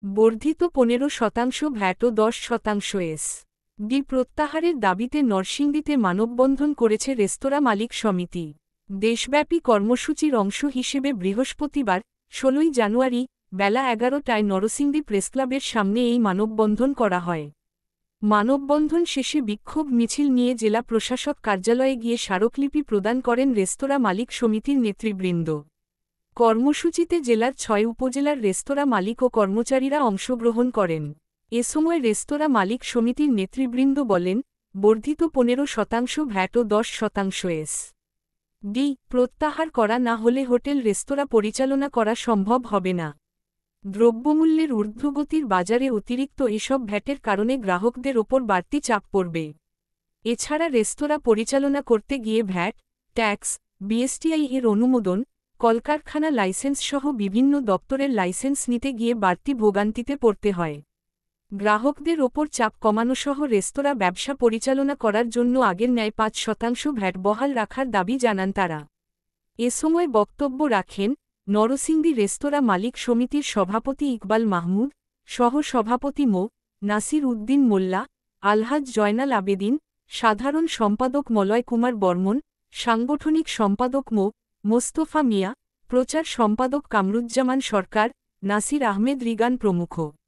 বর্ধিত 15% ভ্যাট ও 10% এস.ডি প্রত্যাহারের দাবিতে নরসিংদীতে মানববন্ধন করেছে রেস্তোরাঁ মালিক সমিতি। দেশব্যাপী কর্মসূচির অংশ হিসেবে বৃহস্পতিবার 16 জানুয়ারি বেলা 11টায় নরসিংদী প্রেসক্লাবের সামনে এই মানববন্ধন করা হয়। মানববন্ধন শেষে বিক্ষোভ মিছিল নিয়ে জেলা প্রশাসক কার্যালয়ে গিয়ে স্মারকলিপি প্রদান করেন রেস্তোরাঁ মালিক সমিতির নেতৃবৃন্দ। কর্মসূচিতে জেলার 6 উপজেলার রেস্তোরাঁ মালিক ও কর্মচারীরা অংশগ্রহণ করেন। এ সময় রেস্তোরাঁ মালিক সমিতির নেতৃবৃন্দ বলেন, বর্ধিত 15% ভ্যাট ও 10% এস.ডি প্রত্যাহার করা না হলে হোটেল রেস্তোরাঁ পরিচালনা করা সম্ভব হবে না। দ্রব্যমূল্যের ঊর্ধ্বগতির বাজারে অতিরিক্ত এসব ভ্যাটের কারণে গ্রাহকদের ওপর বাড়তি চাপ পড়বে। এছাড়া রেস্তোরাঁ পরিচালনা করতে গিয়ে ভ্যাট, ট্যাক্স, বিএসটিআই এর অনুমোদন, কলকারখানা লাইসেন্স সহ বিভিন্ন দপ্তরের লাইসেন্স নিতে গিয়ে বাড়তি ভোগান্তিতে পড়তে হয়। গ্রাহকদের ওপর চাপ কমানোসহ রেস্তোরাঁ ব্যবসা পরিচালনা করার জন্য আগের ন্যায় 5% ভ্যাট বহাল রাখার দাবি জানান তারা। এ সময় বক্তব্য রাখেন নরসিংদী রেস্তোরাঁ মালিক সমিতির সভাপতি ইকবাল মাহমুদ, সহ-সভাপতি মো. নাসির উদ্দিন মোল্লা, আলহাজ জয়নাল আবেদিন, সাধারণ সম্পাদক মলয় কুমার বর্মন, সাংগঠনিক সম্পাদক মো. মোস্তফা মিয়া, প্রচার সম্পাদক কামরুজ্জামান সরকার, নাসির আহমেদ রিগান প্রমুখ।